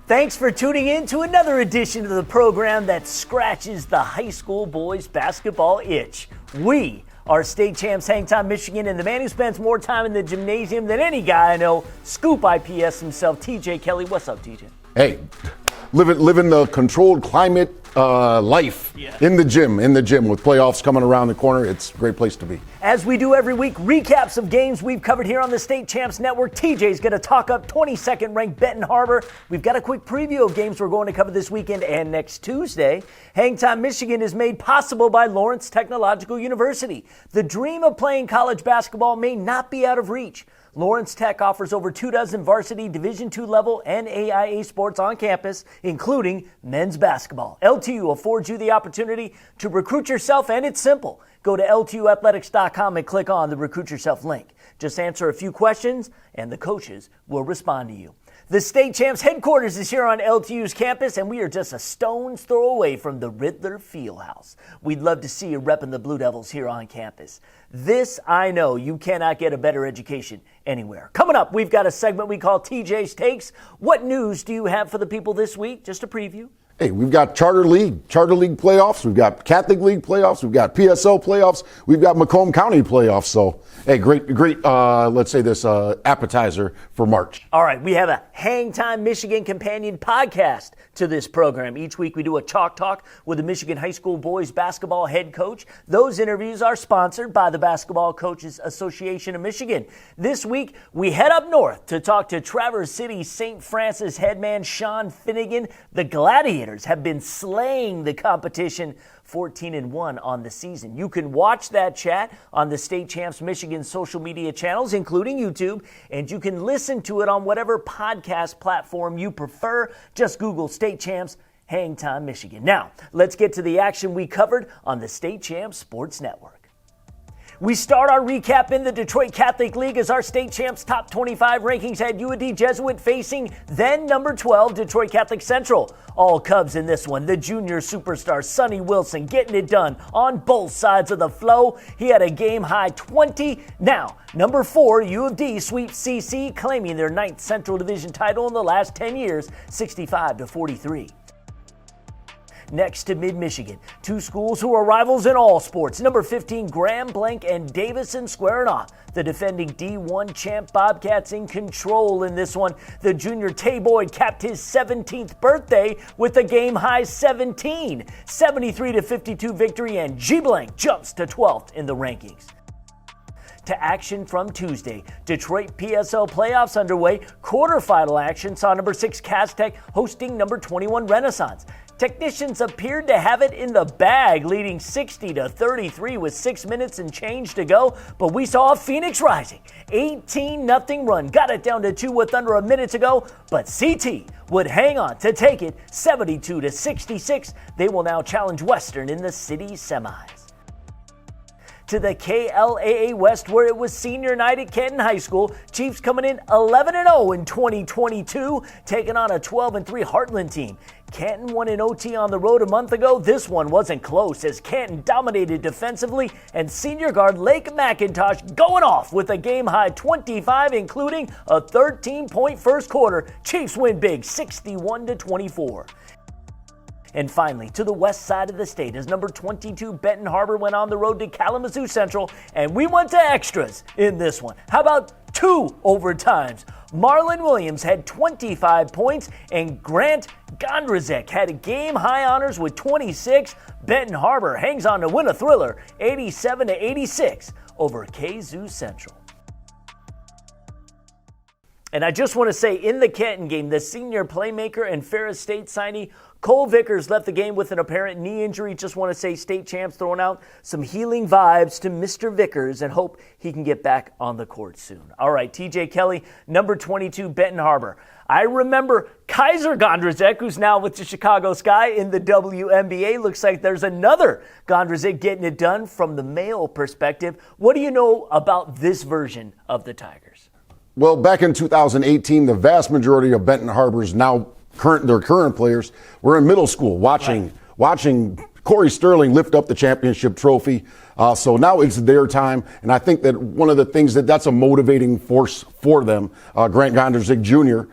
Thanks for tuning in to another edition of the program that scratches the high school boys basketball itch. We are state champs Hangtime, Michigan, and the man who spends more time in the gymnasium than any guy I know, Scoop IPS himself, TJ Kelley. What's up, TJ? Hey, living the controlled climate life in the gym with playoffs coming around the corner. It's a great place to be. As we do every week, recaps of games we've covered here on the State Champs Network. TJ's going to talk up 22nd ranked Benton Harbor. We've got a quick preview of games we're going to cover this weekend and next Tuesday. Hangtime, Michigan is made possible by Lawrence Technological University. The dream of playing college basketball may not be out of reach. Lawrence Tech offers over 24 varsity Division II level and AIA sports on campus, including men's basketball. LTU affords you the opportunity to recruit yourself, and it's simple. Go to LTUathletics.com and click on the Recruit Yourself link. Just answer a few questions, and the coaches will respond to you. The State Champs headquarters is here on LTU's campus, and we are just a stone's throw away from the Riddler Fieldhouse. We'd love to see you repping the Blue Devils here on campus. This, I know, you cannot get a better education anywhere. Coming up, we've got a segment we call TJ's Takes. What news do you have for the people this week? Just a preview. Hey, we've got Charter League playoffs. We've got Catholic League playoffs. We've got PSO playoffs. We've got Macomb County playoffs. So, hey, great, let's say this appetizer for March. All right, we have a Hangtime Michigan companion podcast to this program. Each week we do a chalk talk with the Michigan High School boys basketball head coach. Those interviews are sponsored by the Basketball Coaches Association of Michigan. This week we head up north to talk to Traverse City St. Francis headman Sean Finnegan. The Gladiators have been slaying the competition, 14-1 on the season. You can watch that chat on the State Champs Michigan social media channels, including YouTube, and you can listen to it on whatever podcast platform you prefer. Just Google State Champs Hangtime Michigan. Now, let's get to the action we covered on the State Champs Sports Network. We start our recap in the Detroit Catholic League as our state champs top 25 rankings had UAD Jesuit facing then number 12 Detroit Catholic Central. All Cubs in this one. The junior superstar Sonny Wilson getting it done on both sides of the flow. He had a game high 20. Now, number 4 U of D sweeps CC, claiming their 9th Central Division title in the last 10 years, 65-43. Next to Mid-Michigan, two schools who are rivals in all sports. Number 15, Grand Blanc and Davison squaring off. The defending D1 champ Bobcats in control in this one. The junior Tay Boyd capped his 17th birthday with a game-high 17. 73-52 victory, and G Blanc jumps to 12th in the rankings. To action from Tuesday. Detroit PSL playoffs underway. Quarterfinal action saw number 6 Castech hosting number 21 Renaissance. Technicians appeared to have it in the bag, leading 60-33 with 6 minutes and change to go, but we saw Phoenix Rising. 18-0 run, got it down to 2 with under a minute to go, but CT would hang on to take it 72-66. They will now challenge Western in the city semis. To the KLAA West, where it was senior night at Kenton High School. Chiefs coming in 11-0 in 2022, taking on a 12-3 Heartland team. Canton won an OT on the road a month ago. This one wasn't close as Canton dominated defensively, and senior guard Lake McIntosh going off with a game-high 25, including a 13-point first quarter. Chiefs win big, 61-24. And finally, to the west side of the state, as number 22 Benton Harbor went on the road to Kalamazoo Central, and we went to extras in this one. How about 2 overtimes? Marlon Williams had 25 points, and Grant Gondrazek had game-high honors with 26. Benton Harbor hangs on to win a thriller, 87-86 over KZoo Central. And I just want to say, in the Canton game, the senior playmaker and Ferris State signee Cole Vickers left the game with an apparent knee injury. Just want to say state champs throwing out some healing vibes to Mr. Vickers and hope he can get back on the court soon. All right, TJ Kelley, number 22, Benton Harbor. I remember Kaiser Gondrazek, who's now with the Chicago Sky in the WNBA. Looks like there's another Gondrazek getting it done from the male perspective. What do you know about this version of the Tigers? Well, back in 2018, the vast majority of Benton Harbor's their current players were in middle school watching Corey Sterling lift up the championship trophy. So now it's their time, and I think that one of the things that's a motivating force for them. Grant Gonderzick Jr.,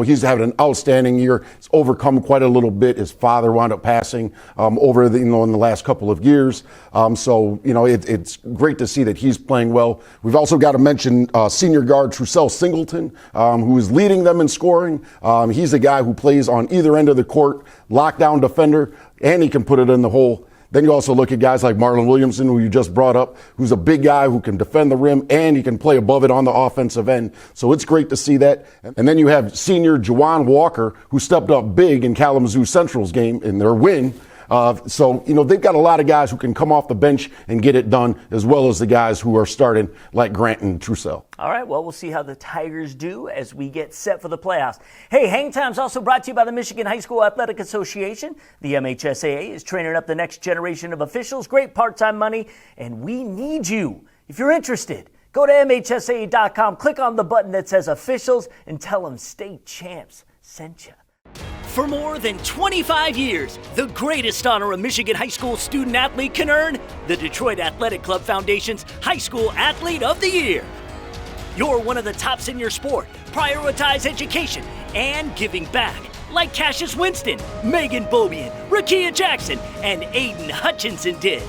he's having an outstanding year. He's overcome quite a little bit. His father wound up passing over in the last couple of years. It's great to see that he's playing well. We've also got to mention senior guard Trussell Singleton, who is leading them in scoring. He's a guy who plays on either end of the court, lockdown defender, and he can put it in the hole. Then you also look at guys like Marlon Williamson, who you just brought up, who's a big guy who can defend the rim and he can play above it on the offensive end. So it's great to see that. And then you have senior Juwan Walker, who stepped up big in Kalamazoo Central's game in their win. They've got a lot of guys who can come off the bench and get it done, as well as the guys who are starting like Grant and Trussell. All right, well, we'll see how the Tigers do as we get set for the playoffs. Hey, Hangtime's also brought to you by the Michigan High School Athletic Association. The MHSAA is training up the next generation of officials, great part-time money, and we need you. If you're interested, go to MHSAA.com, click on the button that says officials, and tell them State Champs sent you. For more than 25 years, the greatest honor a Michigan high school student athlete can earn, the Detroit Athletic Club Foundation's High School Athlete of the Year. You're one of the tops in your sport. Prioritize education and giving back, like Cassius Winston, Megan Bobian, Rakia Jackson, and Aiden Hutchinson did.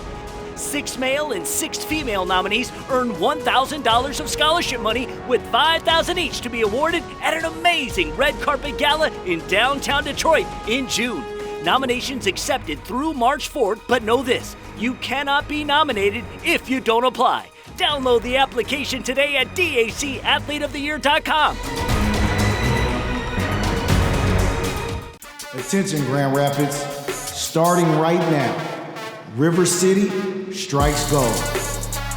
6 male and 6 female nominees earn $1,000 of scholarship money, with $5,000 each to be awarded at an amazing red carpet gala in downtown Detroit in June. Nominations accepted through March 4th, but know this, you cannot be nominated if you don't apply. Download the application today at dacathleteoftheyear.com. Attention, Grand Rapids, starting right now, River City strikes gold.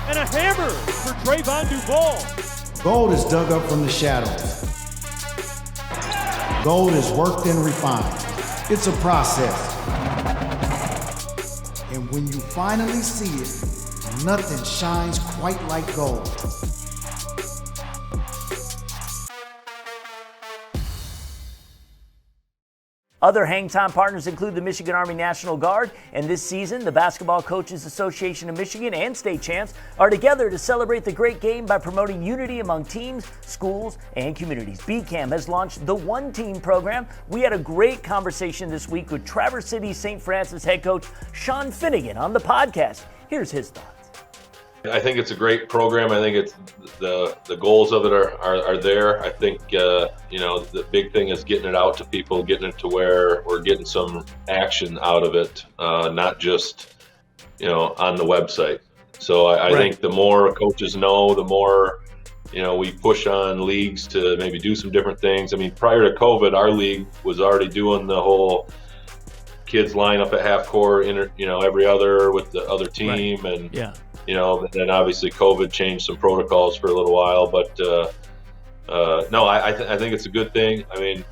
And a hammer for Trayvon Duval. Gold is dug up from the shadows. Gold is worked and refined. It's a process. And when you finally see it, nothing shines quite like gold. Other Hangtime partners include the Michigan Army National Guard, and this season, the Basketball Coaches Association of Michigan and State Champs are together to celebrate the great game by promoting unity among teams, schools, and communities. BCAM has launched the One Team program. We had a great conversation this week with Traverse City St. Francis head coach Sean Finnegan on the podcast. Here's his thoughts. I think it's a great program. I think it's the goals of it are there. I think the big thing is getting it out to people, getting it to where we're getting some action out of it, not just on the website. So I think the more coaches know, the more we push on leagues to maybe do some different things. I mean, prior to COVID, our league was already doing the whole kids line up at half court, every other with the other team, and then obviously COVID changed some protocols for a little while, but I think it's a good thing. I mean,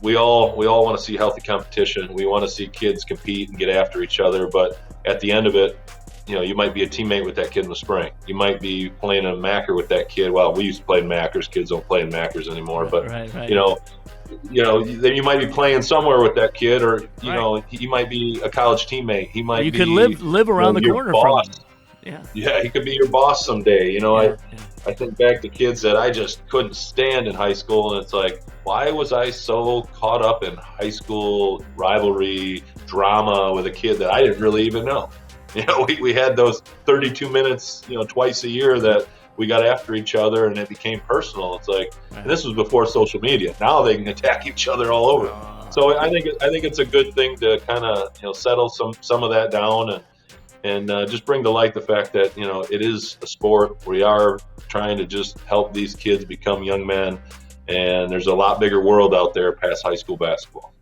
we all want to see healthy competition. We want to see kids compete and get after each other, but at the end of it, you might be a teammate with that kid in the spring. You might be playing a Macker with that kid. Well, we used to play in Mackers. Kids don't play in Mackers anymore, but then you might be playing somewhere with that kid, or he might be a college teammate. He might. You could live around the corner from him. Yeah, he could be your boss someday. I think back to kids that I just couldn't stand in high school, and it's like, why was I so caught up in high school rivalry drama with a kid that I didn't really even know? We had those 32 minutes, twice a year that we got after each other, and it became personal. It's like, and this was before social media. Now they can attack each other all over. So I think it's a good thing to kind of settle some of that down and just bring to light the fact that it is a sport. We are trying to just help these kids become young men, and there's a lot bigger world out there past high school basketball.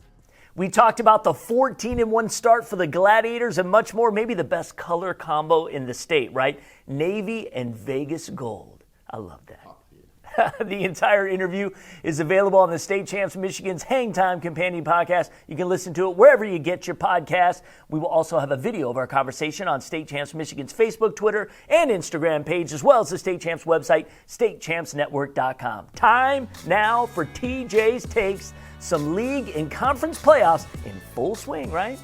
We talked about the 14-1 start for the Gladiators and much more. Maybe the best color combo in the state, right? Navy and Vegas gold. I love that. The entire interview is available on the State Champs Michigan's Hangtime Companion Podcast. You can listen to it wherever you get your podcast. We will also have a video of our conversation on State Champs Michigan's Facebook, Twitter, and Instagram page, as well as the State Champs website, statechampsnetwork.com. Time now for TJ's Takes. Some league and conference playoffs in full swing, right?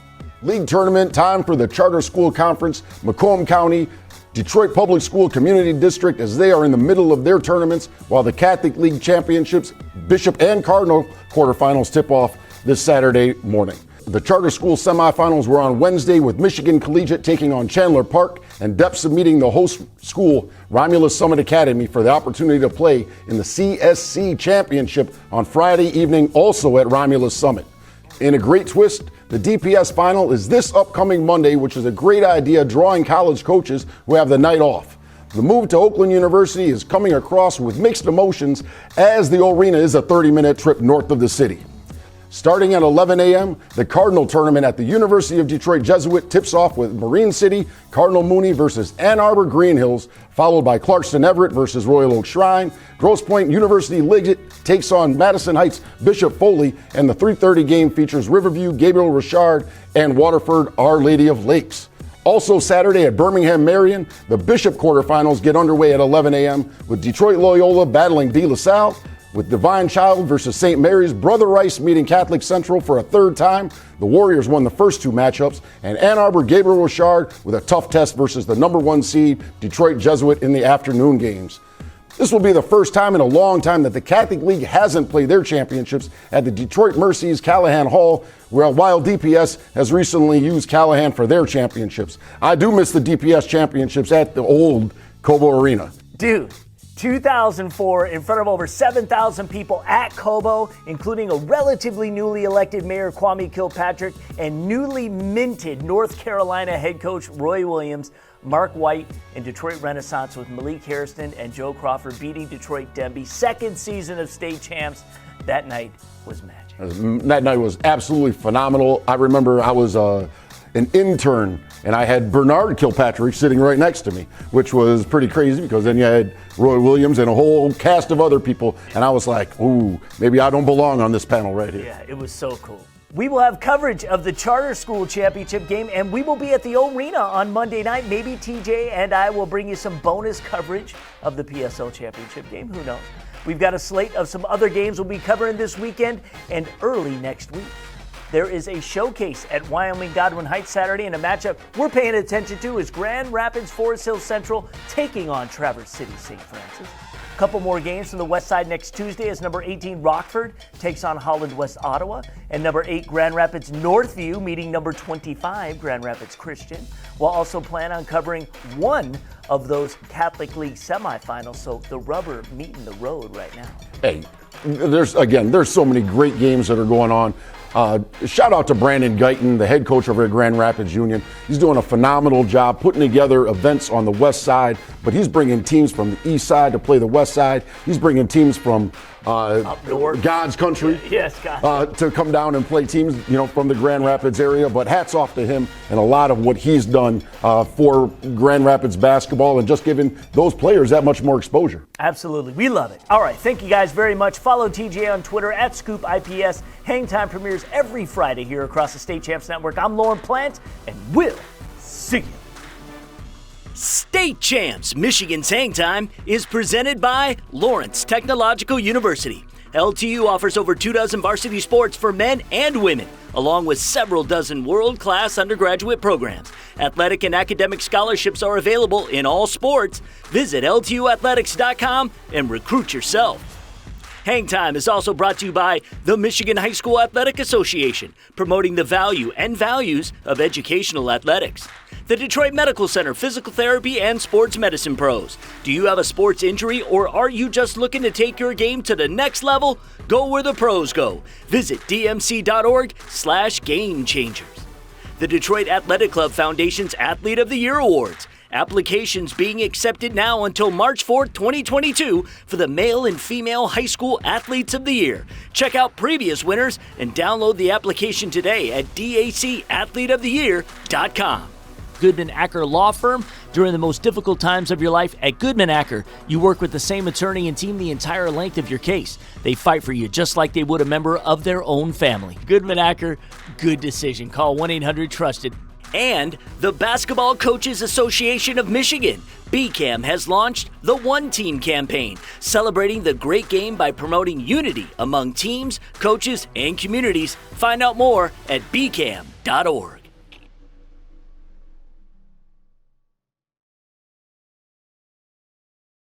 League tournament, time for the Charter School Conference, Macomb County, Detroit Public School Community District, as they are in the middle of their tournaments, while the Catholic League Championships, Bishop and Cardinal quarterfinals tip off this Saturday morning. The charter school semifinals were on Wednesday, with Michigan Collegiate taking on Chandler Park and Depsa meeting the host school, Romulus Summit Academy, for the opportunity to play in the CSC Championship on Friday evening, also at Romulus Summit. In a great twist, the DPS final is this upcoming Monday, which is a great idea, drawing college coaches who have the night off. The move to Oakland University is coming across with mixed emotions, as the arena is a 30-minute trip north of the city. Starting at 11 a.m., the Cardinal tournament at the University of Detroit Jesuit tips off with Marine City, Cardinal Mooney versus Ann Arbor Green Hills, followed by Clarkston Everett versus Royal Oak Shrine. Grosse Pointe University Liggett takes on Madison Heights Bishop Foley, and the 3:30 game features Riverview, Gabriel Richard, and Waterford Our Lady of Lakes. Also Saturday at Birmingham Marion, the Bishop quarterfinals get underway at 11 a.m. with Detroit Loyola battling De La Salle, with Divine Child versus St. Mary's, Brother Rice meeting Catholic Central for a third time. The Warriors won the first two matchups, and Ann Arbor Gabriel Richard with a tough test versus the number one seed Detroit Jesuit in the afternoon games. This will be the first time in a long time that the Catholic League hasn't played their championships at the Detroit Mercy's Callahan Hall, while DPS has recently used Callahan for their championships. I do miss the DPS championships at the old Cobo Arena. Dude, 2004, in front of over 7,000 people at Cobo, including a relatively newly elected Mayor Kwame Kilpatrick and newly minted North Carolina head coach Roy Williams, Mark White, and Detroit Renaissance, with Malik Hairston and Joe Crawford beating Detroit Denby. Second season of state champs. That night was magic. That night was absolutely phenomenal. I remember I was an intern, and I had Bernard Kilpatrick sitting right next to me, which was pretty crazy, because then you had Roy Williams and a whole cast of other people, and I was like, ooh, maybe I don't belong on this panel right here. Yeah, it was so cool. We will have coverage of the Charter School Championship game, and we will be at the arena on Monday night. Maybe TJ and I will bring you some bonus coverage of the PSL Championship game. Who knows? We've got a slate of some other games we'll be covering this weekend and early next week. There is a showcase at Wyoming Godwin Heights Saturday, and a matchup we're paying attention to is Grand Rapids Forest Hill Central taking on Traverse City St. Francis. A couple more games from the west side next Tuesday as number 18 Rockford takes on Holland West Ottawa, and number 8 Grand Rapids Northview meeting number 25 Grand Rapids Christian. We'll also plan on covering one of those Catholic League semifinals, so the rubber meeting the road right now. Hey, there's so many great games that are going on. Shout out to Brandon Guyton, the head coach over at Grand Rapids Union. He's doing a phenomenal job putting together events on the west side, but he's bringing teams from the east side to play the west side. He's bringing teams from up north, God's country, yes, God. To come down and play teams, from the Grand Rapids area. But hats off to him and a lot of what he's done for Grand Rapids basketball, and just giving those players that much more exposure. Absolutely. We love it. All right. Thank you guys very much. Follow TJ on Twitter at ScoopIPS. Hangtime premieres every Friday here across the State Champs Network. I'm Lorne Plant, and we'll see you. State Champs Michigan's Hangtime is presented by Lawrence Technological University. LTU offers over 24 varsity sports for men and women, along with several dozen world-class undergraduate programs. Athletic and academic scholarships are available in all sports. Visit LTUathletics.com and recruit yourself. Hangtime is also brought to you by the Michigan High School Athletic Association, promoting the value and values of educational athletics. The Detroit Medical Center Physical Therapy and Sports Medicine Pros. Do you have a sports injury, or are you just looking to take your game to the next level? Go where the pros go. Visit dmc.org/gamechangers. The Detroit Athletic Club Foundation's Athlete of the Year Awards. Applications being accepted now until March 4th, 2022 for the male and female high school athletes of the year. Check out previous winners and download the application today at dacathleteoftheyear.com. Goodman Acker Law Firm. During the most difficult times of your life at Goodman Acker, you work with the same attorney and team the entire length of your case. They fight for you just like they would a member of their own family. Goodman Acker, good decision. Call 1-800-TRUSTED. And the Basketball Coaches Association of Michigan, BCAM, has launched the One Team campaign, celebrating the great game by promoting unity among teams, coaches, and communities. Find out more at bcam.org.